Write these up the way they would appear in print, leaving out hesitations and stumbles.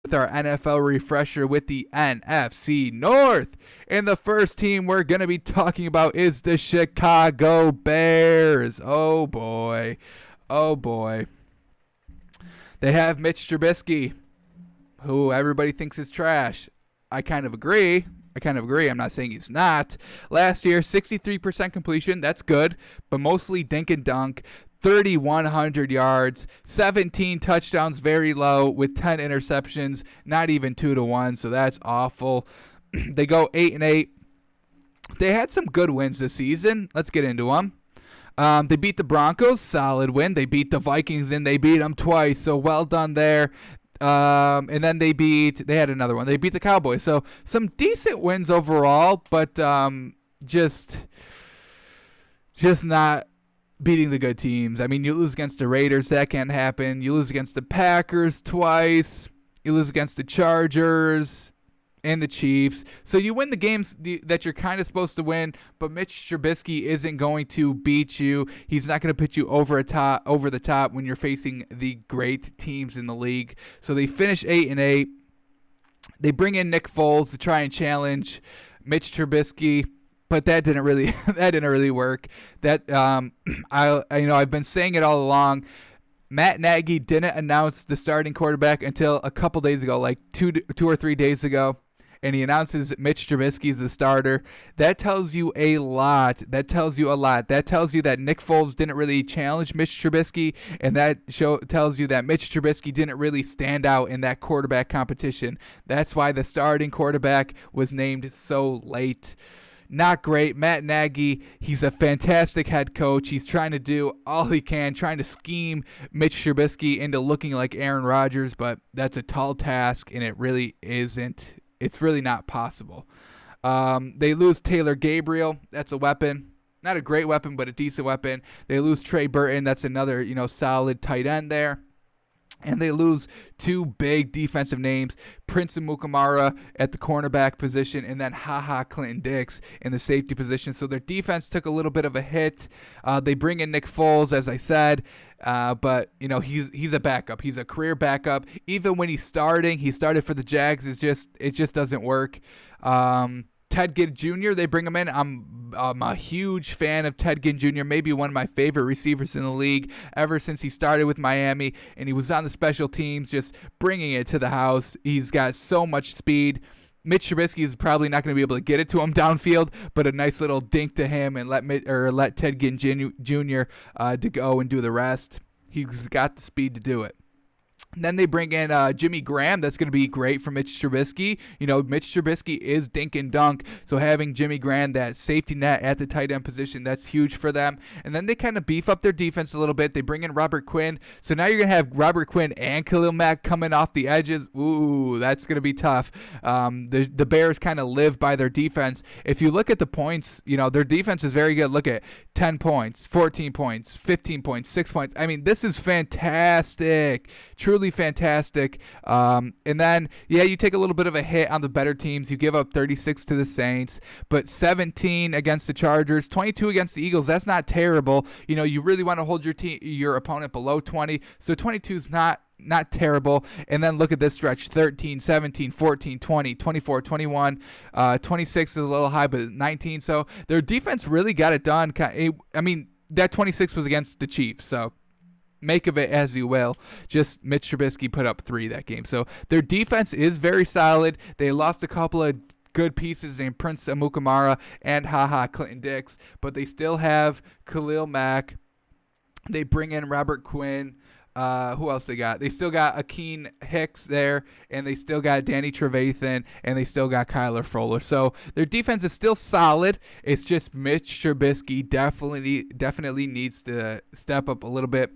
with our NFL refresher with the NFC North. And the first team we're going to be talking about is the Chicago Bears. Oh boy. Oh boy. They have Mitch Trubisky, who everybody thinks is trash. I kind of agree. I'm not saying he's not. Last year, 63% completion. That's good, but mostly dink and dunk. 3,100 yards, 17 touchdowns, very low, with 10 interceptions, not even 2-1, so that's awful. They go 8-8. They had some good wins this season. Let's get into them. They beat the Broncos, solid win. They beat the Vikings, and they beat them twice, so well done there. And then they had another one. They beat the Cowboys, so some decent wins overall, but just not beating the good teams. I mean, you lose against the Raiders, that can't happen. You lose against the Packers twice. You lose against the Chargers and the Chiefs. So you win the games that you're kind of supposed to win, but Mitch Trubisky isn't going to beat you. He's not going to put you over the top when you're facing the great teams in the league. So they finish 8-8. They bring in Nick Foles to try and challenge Mitch Trubisky, but that didn't really work. That I've been saying it all along. Matt Nagy didn't announce the starting quarterback until a couple days ago, like two or 3 days ago, and he announces Mitch Trubisky is the starter. That tells you a lot. That tells you that Nick Foles didn't really challenge Mitch Trubisky, and that tells you that Mitch Trubisky didn't really stand out in that quarterback competition. That's why the starting quarterback was named so late. Not great. Matt Nagy, he's a fantastic head coach. He's trying to do all he can, trying to scheme Mitch Trubisky into looking like Aaron Rodgers, but that's a tall task, and it really isn't. It's really not possible. They lose Taylor Gabriel. That's a weapon. Not a great weapon, but a decent weapon. They lose Trey Burton. That's another, solid tight end there. And they lose two big defensive names, Prince Amukamara at the cornerback position, and then Clinton Dix in the safety position. So their defense took a little bit of a hit. They bring in Nick Foles, as I said, but he's a backup. He's a career backup. Even when he started for the Jags. It just doesn't work. Ted Ginn Jr., they bring him in. I'm a huge fan of Ted Ginn Jr., maybe one of my favorite receivers in the league ever since he started with Miami, and he was on the special teams, just bringing it to the house. He's got so much speed. Mitch Trubisky is probably not going to be able to get it to him downfield, but a nice little dink to him and let Ted Ginn Jr. To go and do the rest. He's got the speed to do it. And then they bring in Jimmy Graham. That's going to be great for Mitch Trubisky. Mitch Trubisky is dink and dunk, so having Jimmy Graham, that safety net at the tight end position, that's huge for them. And then they kind of beef up their defense a little bit. They bring in Robert Quinn. So now you're going to have Robert Quinn and Khalil Mack coming off the edges. Ooh, that's going to be tough. The Bears kind of live by their defense. If you look at the points, their defense is very good. Look at 10 points, 14 points, 15 points, 6 points. I mean, this is fantastic. Truly fantastic. And then, you take a little bit of a hit on the better teams. You give up 36 to the Saints, but 17 against the Chargers, 22 against the Eagles. That's not terrible. You really want to hold your opponent below 20, so 22 is not terrible. And then look at this stretch: 13, 17, 14, 20, 24, 21, 26 is a little high, but 19. So their defense really got it done. I mean, that 26 was against the Chiefs, so make of it as you will. Just Mitch Trubisky put up 3 that game. So their defense is very solid. They lost a couple of good pieces named Prince Amukamara and Clinton Dix, but they still have Khalil Mack. They bring in Robert Quinn. Who else they got? They still got Akeem Hicks there, and they still got Danny Trevathan, and they still got Kyler Fuller. So their defense is still solid. It's just Mitch Trubisky definitely needs to step up a little bit.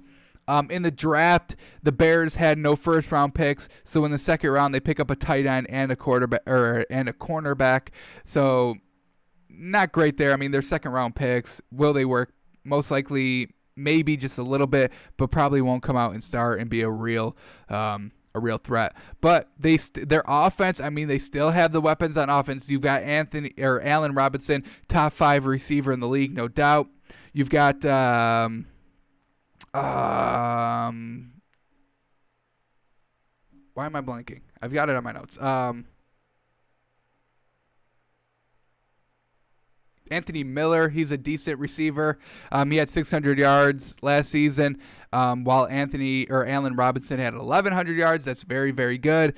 In the draft, the Bears had no first-round picks, so in the second round they pick up a tight end and a cornerback. So not great there. I mean, they're second-round picks. Will they work? Most likely, maybe just a little bit, but probably won't come out and start and be a real threat. But their offense, I mean, they still have the weapons on offense. You've got Allen Robinson, top 5 receiver in the league, no doubt. You've got why am I blanking? I've got it on my notes. Anthony Miller, he's a decent receiver. He had 600 yards last season, while Allen Robinson had 1,100 yards. That's very, very good.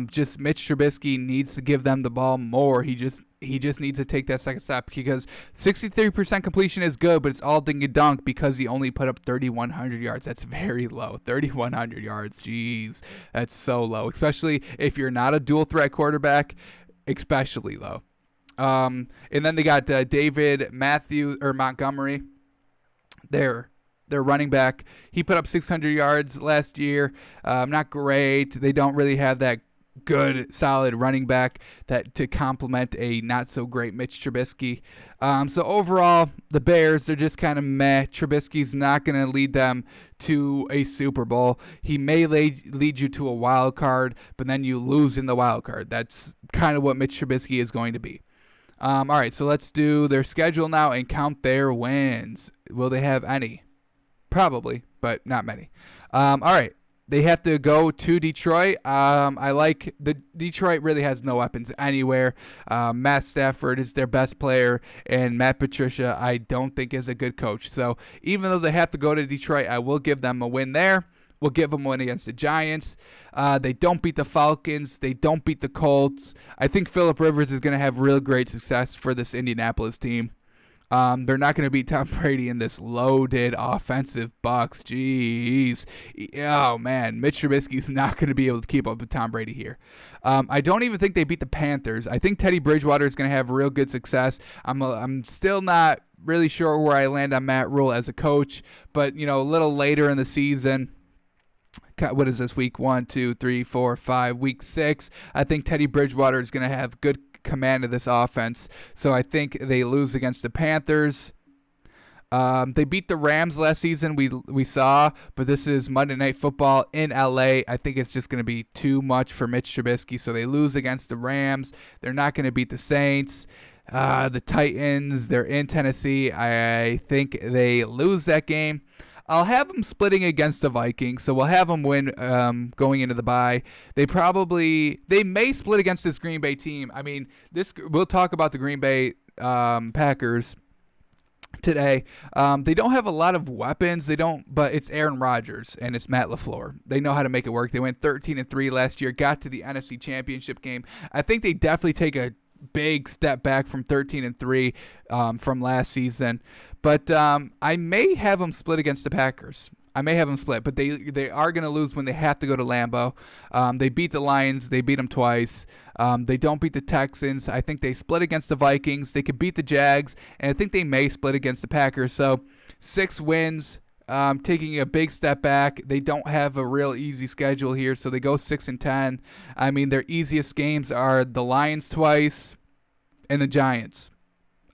Just Mitch Trubisky needs to give them the ball more. He just needs to take that second step, because 63% completion is good, but it's all ding and dunk because he only put up 3,100 yards. That's very low. 3,100 yards. Jeez, that's so low, especially if you're not a dual threat quarterback, especially low. And then they got David Montgomery. Their running back. He put up 600 yards last year. Not great. They don't really have that good, solid running back that to complement a not so great Mitch Trubisky. So overall, the Bears, they're just kind of meh. Trubisky's not going to lead them to a Super Bowl. He may lead you to a wild card, but then you lose in the wild card. That's kind of what Mitch Trubisky is going to be. All right, so let's do their schedule now and count their wins. Will they have any? Probably, but not many. All right, they have to go to Detroit. I like the Detroit really has no weapons anywhere. Matt Stafford is their best player, and Matt Patricia I don't think is a good coach. So even though they have to go to Detroit, I will give them a win there. We'll give them a win against the Giants. They don't beat the Falcons. They don't beat the Colts. I think Phillip Rivers is going to have real great success for this Indianapolis team. They're not going to beat Tom Brady in this loaded offensive Bucs. Jeez. Oh, man. Mitch Trubisky's not going to be able to keep up with Tom Brady here. I don't even think they beat the Panthers. I think Teddy Bridgewater is going to have real good success. I'm still not really sure where I land on Matt Rule as a coach, but, a little later in the season, what is this, week 1, 2, 3, 4, 5, week 6, I think Teddy Bridgewater is going to have good command of this offense. So I think they lose against the Panthers. They beat the Rams last season, we saw, but this is Monday Night Football in LA. I think it's just going to be too much for Mitch Trubisky, so they lose against the Rams. They're not going to beat the Saints. The Titans, they're in Tennessee. I think they lose that game. I'll have them splitting against the Vikings, so we'll have them win going into the bye. They may split against this Green Bay team. I mean, we'll talk about the Green Bay Packers today. They don't have a lot of weapons. But it's Aaron Rodgers and it's Matt LaFleur. They know how to make it work. They went 13-3 last year, got to the NFC Championship game. I think they definitely take a big step back from 13-3 from last season. But I may have them split against the Packers. I may have them split, but they are going to lose when they have to go to Lambeau. They beat the Lions. They beat them twice. They don't beat the Texans. I think they split against the Vikings. They could beat the Jags, and I think they may split against the Packers. So 6 wins, taking a big step back. They don't have a real easy schedule here, so they go 6-10. I mean, their easiest games are the Lions twice and the Giants.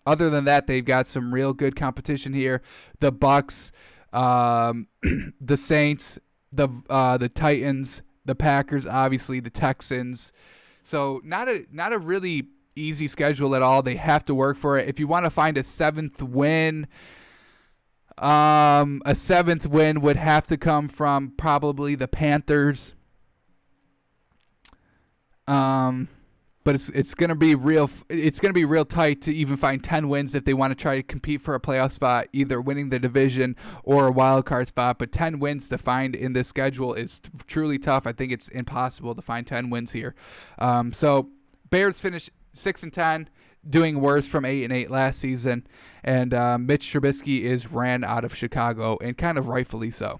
Other than that, they've got some real good competition here. The Bucs, the Saints, the Titans, the Packers, obviously the Texans. So not a really easy schedule at all. They have to work for it. If you want to find a 7th win, would have to come from probably the Panthers. But it's gonna be real tight to even find 10 wins if they want to try to compete for a playoff spot, either winning the division or a wild card spot. But 10 wins to find in this schedule is truly tough. I think it's impossible to find 10 wins here. So Bears finish 6-10, doing worse from 8-8 last season, and Mitch Trubisky is ran out of Chicago, and kind of rightfully so.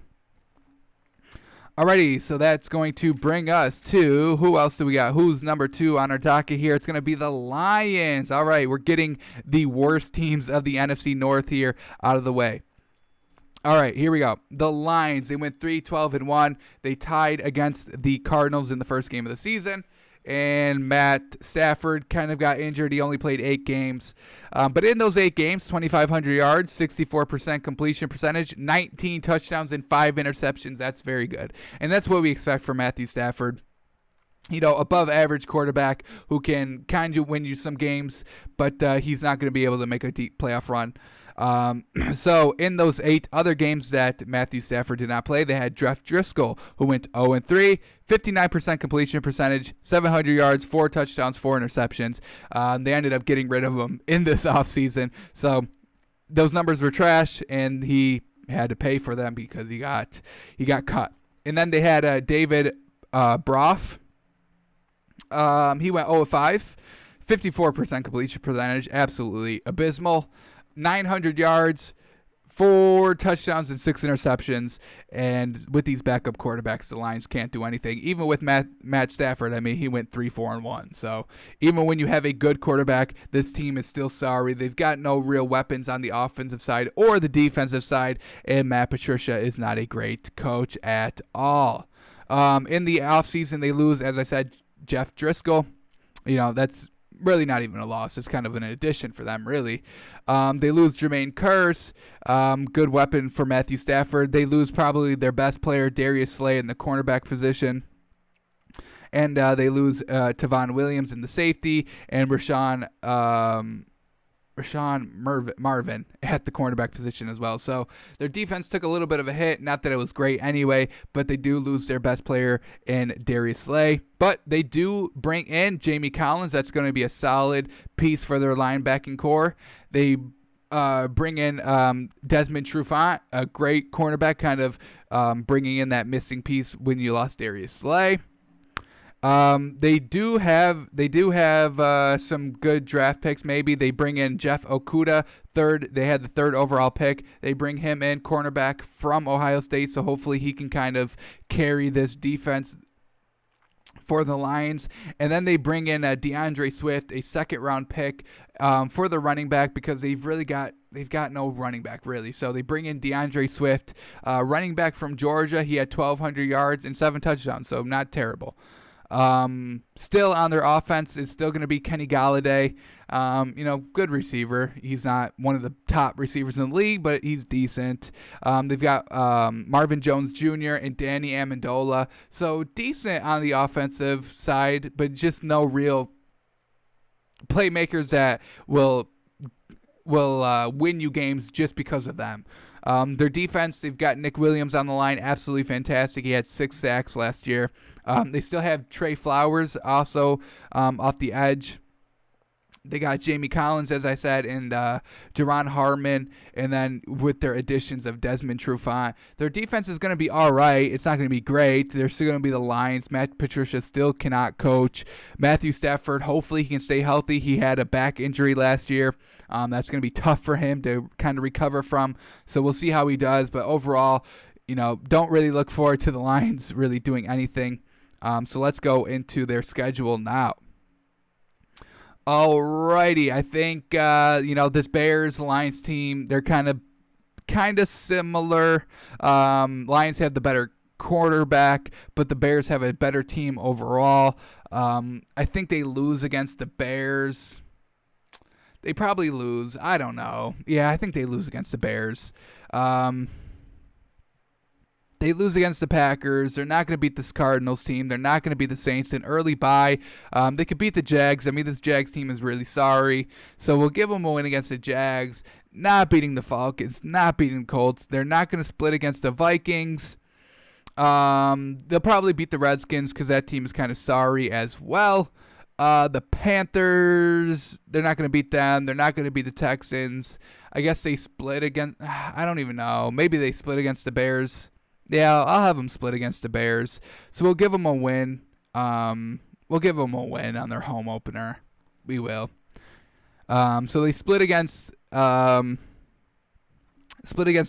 Alrighty, so that's going to bring us to, who else do we got? Who's number 2 on our docket here? It's going to be the Lions. All right, we're getting the worst teams of the NFC North here out of the way. All right, here we go. The Lions, they went 3-12-1. They tied against the Cardinals in the first game of the season. And Matt Stafford kind of got injured. He only played 8 games. But in those 8 games, 2,500 yards, 64% completion percentage, 19 touchdowns, and 5 interceptions. That's very good. And that's what we expect from Matthew Stafford. Above average quarterback who can kind of win you some games, but he's not going to be able to make a deep playoff run. So in those 8 other games that Matthew Stafford did not play, they had Jeff Driscoll, who went 0-3, 59% completion percentage, 700 yards, 4 touchdowns, 4 interceptions. They ended up getting rid of him in this offseason. So those numbers were trash, and he had to pay for them because he got cut. And then they had David Broff. He went 0-5, 54% completion percentage, absolutely abysmal. 900 yards, 4 touchdowns, and 6 interceptions. And with these backup quarterbacks, the Lions can't do anything. Even with Matt Stafford, I mean, he went 3-4-1. So even when you have a good quarterback, this team is still sorry. They've got no real weapons on the offensive side or the defensive side, and Matt Patricia is not a great coach at all. In the offseason, they lose, as I said, Jeff Driscoll. That's really not even a loss. It's kind of an addition for them, really. They lose Jermaine Kearse, good weapon for Matthew Stafford. They lose probably their best player, Darius Slay, in the cornerback position. And they lose Tavon Williams in the safety and Rashawn Marvin at the cornerback position as well. So their defense took a little bit of a hit. Not that it was great anyway, but they do lose their best player in Darius Slay. But they do bring in Jamie Collins. That's going to be a solid piece for their linebacking core. They bring in Desmond Trufant, a great cornerback, kind of bringing in that missing piece when you lost Darius Slay. They do have some good draft picks. Maybe they bring in Jeff Okudah, third. They had the 3rd overall pick. They bring him in, cornerback from Ohio State. So hopefully he can kind of carry this defense for the Lions. And then they bring in DeAndre Swift, a 2nd-round pick for the running back, because they've got no running back, really. So they bring in DeAndre Swift, running back from Georgia. He had 1,200 yards and 7 touchdowns, so not terrible. Still on their offense, it's still going to be Kenny Galladay. Good receiver. He's not one of the top receivers in the league, but he's decent. They've got Marvin Jones Jr. and Danny Amendola. So decent on the offensive side, but just no real playmakers that will win you games just because of them. Their defense, they've got Nick Williams on the line, absolutely fantastic. He had 6 sacks last year. They still have Trey Flowers also off the edge. They got Jamie Collins, as I said, and Duron Harmon, and then with their additions of Desmond Trufant. Their defense is going to be all right. It's not going to be great. They're still going to be the Lions. Matt Patricia still cannot coach. Matthew Stafford, hopefully he can stay healthy. He had a back injury last year. That's going to be tough for him to kind of recover from. So we'll see how he does. But overall, don't really look forward to the Lions really doing anything. So let's go into their schedule now. Alrighty, I think this Bears-Lions team, they're kind of similar. Lions have the better quarterback, but the Bears have a better team overall. I think they lose against the Bears. They probably lose. I don't know. Yeah, I think they lose against the Bears. They lose against the Packers. They're not going to beat this Cardinals team. They're not going to beat the Saints. An early bye. They could beat the Jags. I mean, this Jags team is really sorry. So we'll give them a win against the Jags. Not beating the Falcons. Not beating the Colts. They're not going to split against the Vikings. They'll probably beat the Redskins because that team is kind of sorry as well. The Panthers, they're not going to beat them. They're not going to beat the Texans. I guess they split against, I don't even know. Maybe they split against the Bears. Yeah, I'll have them split against the Bears. So we'll give them a win. We'll give them a win on their home opener. We will. So they split against the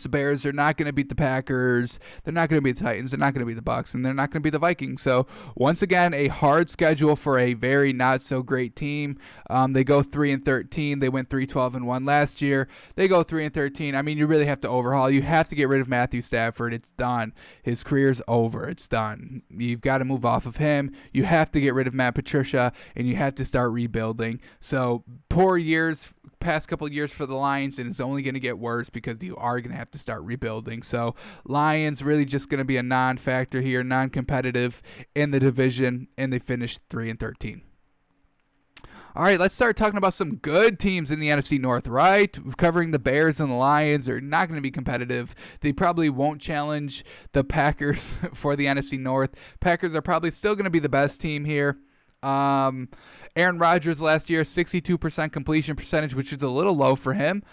Bears. They're not going to beat the Packers. They're not going to beat the Titans. They're not going to beat the Bucs, and they're not going to beat the Vikings. So once again, a hard schedule for a very not so great team. They go 3-13. They went 3-12-1 last year. They go 3-13. I mean, you really have to overhaul. You have to get rid of Matthew Stafford. It's done. His career's over. It's done. You've got to move off of him. You have to get rid of Matt Patricia, and you have to start rebuilding. So poor years. Past couple of years for the Lions, and it's only going to get worse because you are going to have to start rebuilding. So Lions really just going to be a non-factor here, non-competitive in the division, and they finished 3-13. All right, let's start talking about some good teams in the NFC North, right? Covering the Bears and the Lions are not going to be competitive. They probably won't challenge the Packers for the NFC North. Packers are probably still going to be the best team here. Aaron Rodgers last year, 62% completion percentage, which is a little low for him.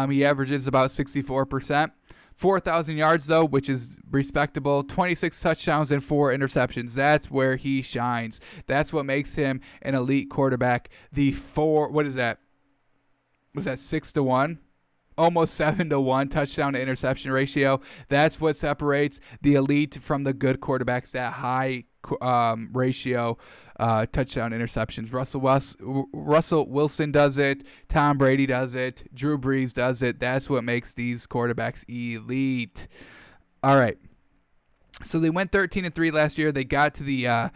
He averages about 64%. 4,000 yards, though, which is respectable. 26 touchdowns and 4 interceptions. That's where he shines. That's what makes him an elite quarterback. What is that? Was that 6-1? Almost 7-1 touchdown to interception ratio. That's what separates the elite from the good quarterbacks, that high ratio touchdown interceptions. Russell Wilson does it. Tom Brady does it. Drew Brees does it. That's what makes these quarterbacks elite. All right. So they went 13-3 last year. They got to the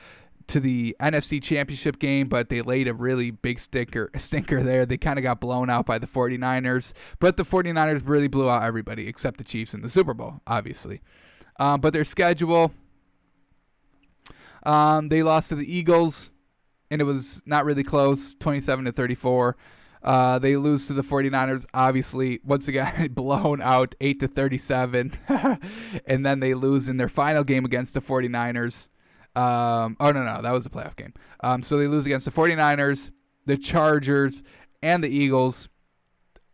NFC Championship game, but they laid a really big stinker there. They kind of got blown out by the 49ers, but the 49ers really blew out everybody except the Chiefs in the Super Bowl, obviously. But their schedule, they lost to the Eagles, and it was not really close, 27-34. They lose to the 49ers, obviously, once again, blown out 8-37. And then they lose in their final game against the 49ers. No, that was a playoff game. So they lose against the 49ers, the Chargers, and the Eagles.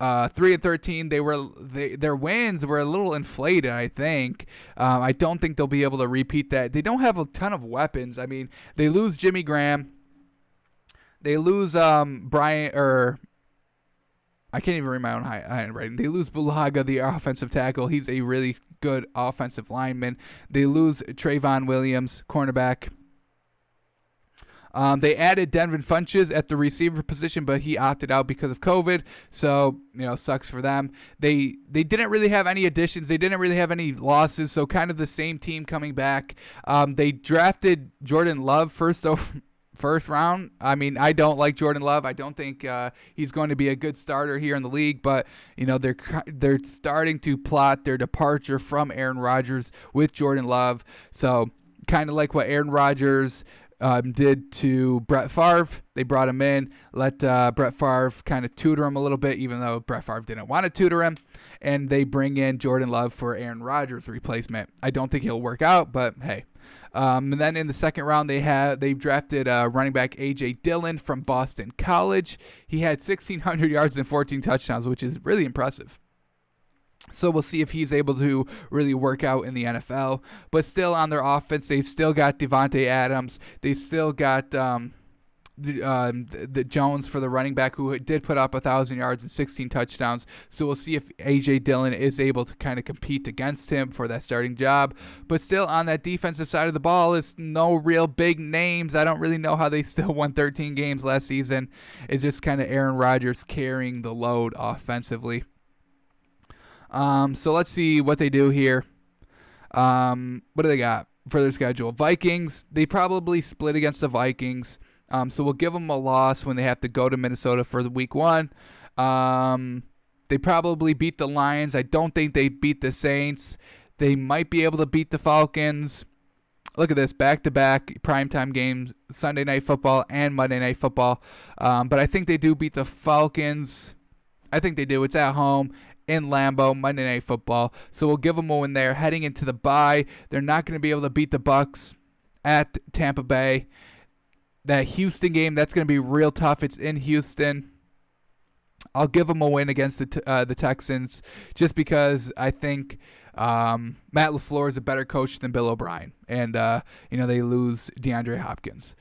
3-13. Their wins were a little inflated, I think. I don't think they'll be able to repeat that. They don't have a ton of weapons. I mean, they lose Jimmy Graham. They lose I can't even read my own handwriting. They lose Bulaga, the offensive tackle. He's a really good offensive lineman. They lose Trayvon Williams, cornerback. They added Devin Funchess at the receiver position, but he opted out because of COVID. So, sucks for them. They didn't really have any additions. They didn't really have any losses. So kind of the same team coming back. They drafted Jordan Love first round. I mean, I don't like Jordan Love. I don't think he's going to be a good starter here in the league, but they're starting to plot their departure from Aaron Rodgers with Jordan Love. So kind of like what Aaron Rodgers did to Brett Favre. They brought him in, let Brett Favre kind of tutor him a little bit, even though Brett Favre didn't want to tutor him, and they bring in Jordan Love for Aaron Rodgers' replacement. I don't think he'll work out, but hey. And then in the second round, they drafted running back A.J. Dillon from Boston College. He had 1,600 yards and 14 touchdowns, which is really impressive. So we'll see if he's able to really work out in the NFL. But still on their offense, they've still got Devontae Adams. They still got the Jones for the running back, who did put up 1,000 yards and 16 touchdowns. So we'll see if A.J. Dillon is able to kind of compete against him for that starting job. But still on that defensive side of the ball is no real big names. I don't really know how they still won 13 games last season. It's just kind of Aaron Rodgers carrying the load offensively. So let's see what they do here. What do they got for their schedule? Vikings, they probably split against the Vikings. So we'll give them a loss when they have to go to Minnesota for the week 1. They probably beat the Lions. I don't think they beat the Saints. They might be able to beat the Falcons. Look at this, back-to-back primetime games, Sunday Night Football and Monday Night Football. But I think they do beat the Falcons. I think they do. It's at home in Lambeau, Monday Night Football. So we'll give them a win there. Heading into the bye, they're not going to be able to beat the Bucs at Tampa Bay. That Houston game, that's going to be real tough. It's in Houston. I'll give them a win against the Texans just because I think Matt LaFleur is a better coach than Bill O'Brien. And, they lose DeAndre Hopkins.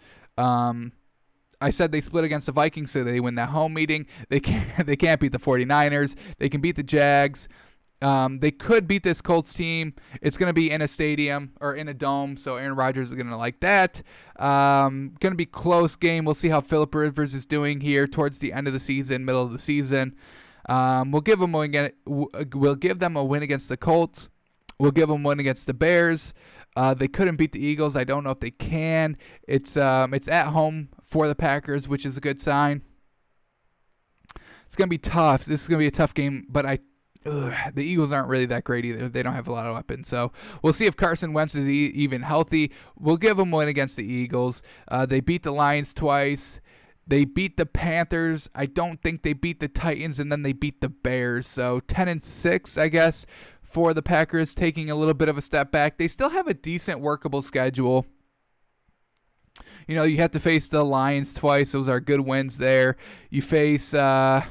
I said they split against the Vikings, so they win that home meeting. They can't beat the 49ers. They can beat the Jags. They could beat this Colts team. It's going to be in a stadium or in a dome, so Aaron Rodgers is going to like that. Going to be close game. We'll see how Phillip Rivers is doing here towards the end of the season, middle of the season. We'll give them a win against the Colts. We'll give them a win against the Bears. They couldn't beat the Eagles. I don't know if they can. It's at home for the Packers, which is a good sign. It's going to be tough. This is going to be a tough game, but the Eagles aren't really that great either. They don't have a lot of weapons. So we'll see if Carson Wentz is even healthy. We'll give them a win against the Eagles. They beat the Lions twice. They beat the Panthers. I don't think they beat the Titans, and then they beat the Bears. So 10-6, I guess, for the Packers, taking a little bit of a step back. They still have a decent workable schedule. You know, you have to face the Lions twice. Those are good wins there. You face the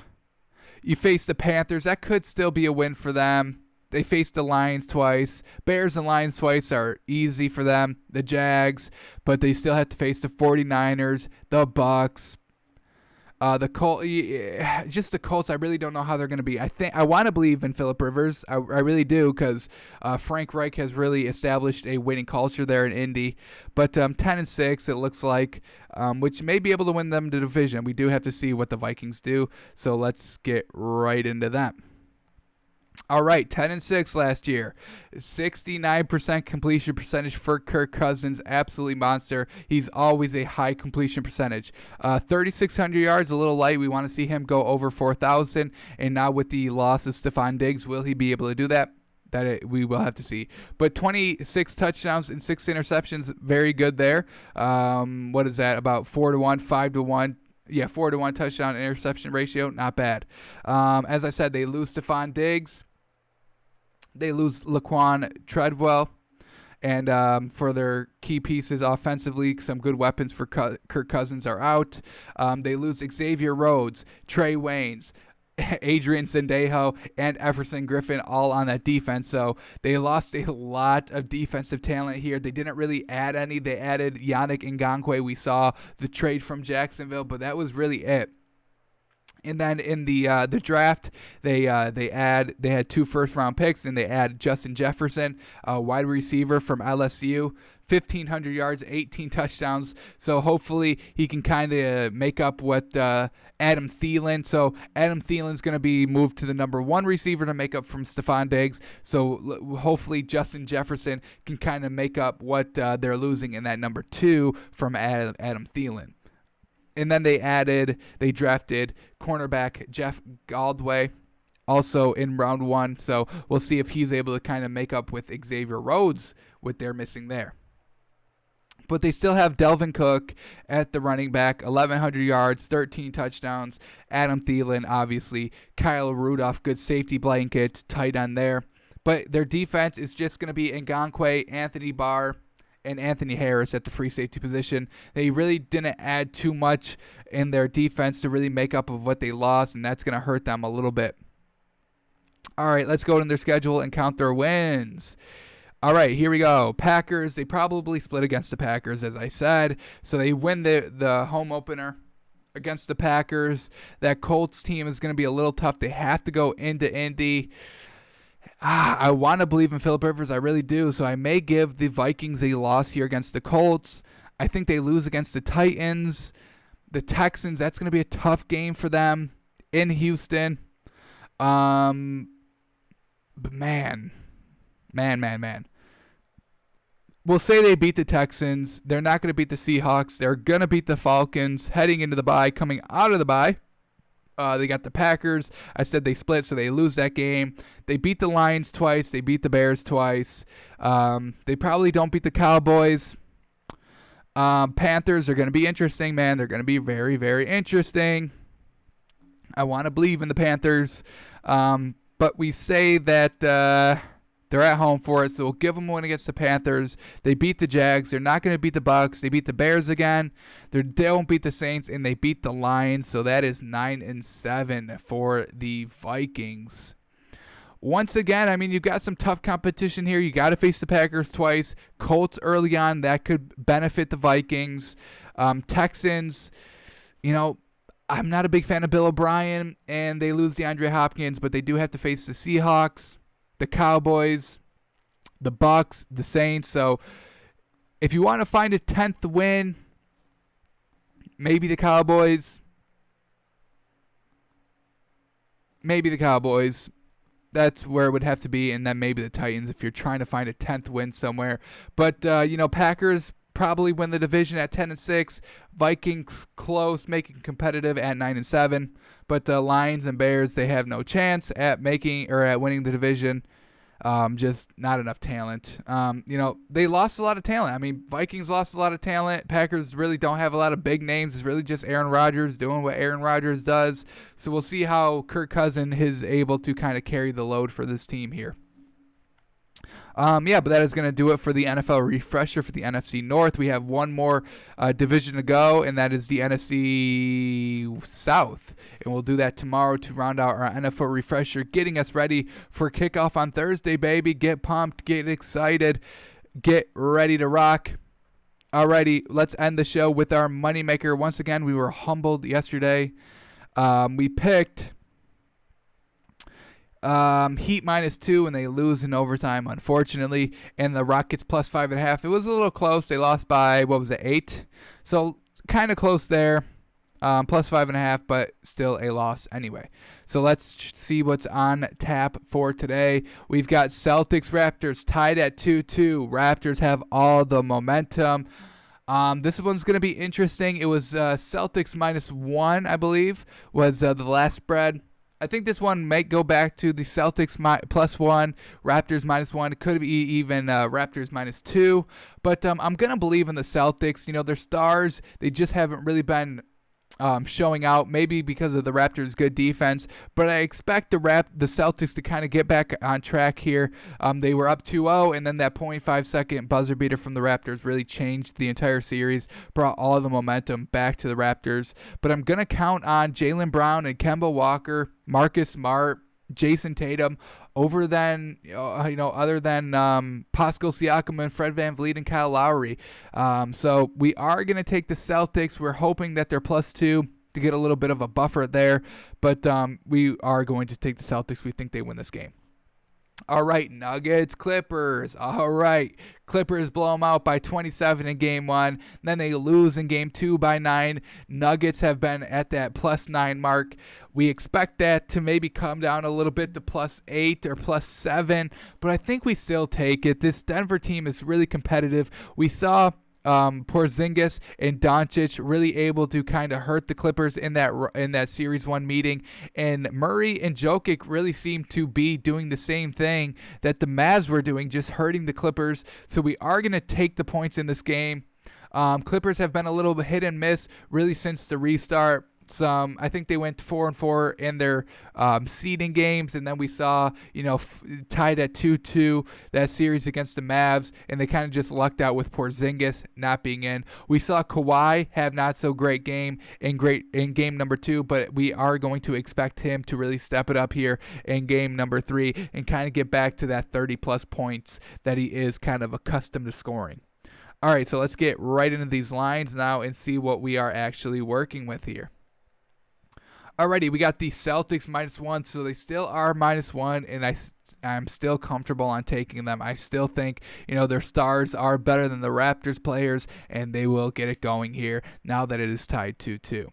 Panthers. That could still be a win for them. They face the Lions twice. Bears and Lions twice are easy for them. The Jags, but they still have to face the 49ers, the Bucks, the Colts. Just the Colts. I really don't know how they're going to be. I want to believe in Phillip Rivers. I really do, because Frank Reich has really established a winning culture there in Indy. But 10-6, it looks like, which may be able to win them the division. We do have to see what the Vikings do. So let's get right into that. All right, 10-6 last year, 69% completion percentage for Kirk Cousins, absolutely monster. He's always a high completion percentage. 3,600 yards, a little light. We want to see him go over 4,000. And now with the loss of Stephon Diggs, will he be able to do that? We will have to see. But 26 touchdowns and 6 interceptions, very good there. What is that? About 4-1, 5-1. Yeah, 4-1 touchdown interception ratio, not bad. As I said, they lose Stephon Diggs. They lose Laquan Treadwell. And for their key pieces offensively, some good weapons for Kirk Cousins are out. They lose Xavier Rhodes, Trey Waynes, Adrian Sendejo, and Everson Griffin all on that defense. So they lost a lot of defensive talent here. They didn't really add any. They added Yannick Ngakoue. We saw the trade from Jacksonville, but that was really it. And then in the draft, they had 2 first-round picks, and they add Justin Jefferson, a wide receiver from LSU, 1,500 yards, 18 touchdowns. So hopefully he can kind of make up what Adam Thielen. So Adam Thielen's going to be moved to the number 1 receiver to make up from Stephon Diggs. So hopefully Justin Jefferson can kind of make up what they're losing in that number 2 from Adam Thielen. And then they drafted cornerback Jeff Goldway, also in round 1. So we'll see if he's able to kind of make up with Xavier Rhodes, what they're missing there. But they still have Delvin Cook at the running back, 1,100 yards, 13 touchdowns. Adam Thielen, obviously. Kyle Rudolph, good safety blanket, tight end there. But their defense is just going to be Ngakoue, Anthony Barr, and Anthony Harris at the free safety position. They really didn't add too much in their defense to really make up of what they lost, and that's going to hurt them a little bit. All right, let's go to their schedule and count their wins. All right, here we go. Packers, they probably split against the Packers, as I said. So they win the home opener against the Packers. That Colts team is going to be a little tough. They have to go into Indy. I want to believe in Phillip Rivers. I really do. So I may give the Vikings a loss here against the Colts. I think they lose against the Titans. The Texans, that's going to be a tough game for them in Houston. But man. We'll say they beat the Texans. They're not going to beat the Seahawks. They're going to beat the Falcons heading into the bye, coming out of the bye. They got the Packers. I said they split, so they lose that game. They beat the Lions twice. They beat the Bears twice. They probably don't beat the Cowboys. Panthers are going to be interesting, man. They're going to be very, very interesting. I want to believe in the Panthers. But we say that they're at home for it, so we'll give them one against the Panthers. They beat the Jags. They're not going to beat the Bucks. They beat the Bears again. They don't beat the Saints, and they beat the Lions. So that is 9-7 for the Vikings. Once again, I mean, you've got some tough competition here. You got to face the Packers twice. Colts early on, that could benefit the Vikings. Texans, you know, I'm not a big fan of Bill O'Brien, and they lose DeAndre Hopkins, but they do have to face the Seahawks, the Cowboys, the Bucks, the Saints. So if you want to find a 10th win, maybe the Cowboys. That's where it would have to be, and then maybe the Titans if you're trying to find a 10th win somewhere. But, Packers probably win the division at 10-6. Vikings close, making competitive at 9-7. But the Lions and Bears, they have no chance at winning the division. Just not enough talent. They lost a lot of talent. I mean, Vikings lost a lot of talent. Packers really don't have a lot of big names. It's really just Aaron Rodgers doing what Aaron Rodgers does. So we'll see how Kirk Cousins is able to kind of carry the load for this team here. But that is going to do it for the NFL refresher for the NFC North. We have one more division to go, and that is the NFC South. And we'll do that tomorrow to round out our NFL refresher, getting us ready for kickoff on Thursday, baby. Get pumped, get excited, get ready to rock. Alrighty, let's end the show with our moneymaker. Once again, we were humbled yesterday. We picked Heat -2, and they lose in overtime, unfortunately. And the Rockets +5.5. It was a little close. They lost by, 8? So kind of close there. +5.5, but still a loss anyway. So let's see what's on tap for today. We've got Celtics Raptors tied at 2-2. Raptors have all the momentum. This one's going to be interesting. It was Celtics -1, I believe, was the last spread. I think this one might go back to the Celtics +1, Raptors -1. It could be even Raptors -2. But I'm going to believe in the Celtics. They're stars. They just haven't really been showing out, maybe because of the Raptors' good defense. But I expect the Celtics to kind of get back on track here. They were up 2-0, and then that 0.5-second buzzer beater from the Raptors really changed the entire series, brought all of the momentum back to the Raptors. But I'm going to count on Jaylen Brown and Kemba Walker, Marcus Smart, Jason Tatum other than Pascal Siakam and Fred VanVleet and Kyle Lowry. So we are going to take the Celtics. We're hoping that they're +2 to get a little bit of a buffer there, but we are going to take the Celtics. We think they win this game. All right, Nuggets, Clippers. All right, Clippers blow them out by 27 in Game 1. Then they lose in Game 2 by 9. Nuggets have been at that +9 mark. We expect that to maybe come down a little bit to +8 or +7, but I think we still take it. This Denver team is really competitive. We saw Porzingis and Doncic really able to kind of hurt the Clippers in that Series 1 meeting, and Murray and Jokic really seem to be doing the same thing that the Mavs were doing, just hurting the Clippers. So we are going to take the points in this game. Clippers have been a little bit hit and miss really since the restart. I think they went 4-4 in their seeding games, and then we saw, tied at 2-2 that series against the Mavs, and they kind of just lucked out with Porzingis not being in. We saw Kawhi have not so great game in game number 2, but we are going to expect him to really step it up here in game number 3 and kind of get back to that 30+ points that he is kind of accustomed to scoring. All right, so let's get right into these lines now and see what we are actually working with here. Alrighty, we got the Celtics -1, so they still are -1, and I'm still comfortable on taking them. I still think, their stars are better than the Raptors players, and they will get it going here now that it is tied 2-2.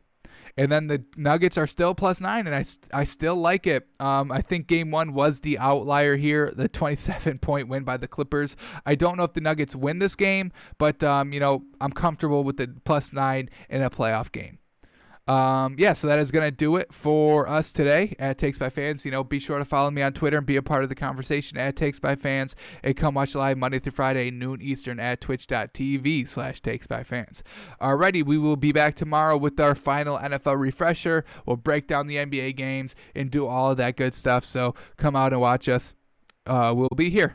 And then the Nuggets are still +9, and I still like it. I think Game 1 was the outlier here, the 27-point win by the Clippers. I don't know if the Nuggets win this game, but, I'm comfortable with the +9 in a playoff game. So that is going to do it for us today at Takes by Fans. Be sure to follow me on Twitter and be a part of the conversation at Takes by Fans, and come watch live Monday through Friday, noon Eastern at twitch.tv/Takes by Fans. Alrighty, we will be back tomorrow with our final NFL refresher. We'll break down the NBA games and do all of that good stuff. So come out and watch us. We'll be here.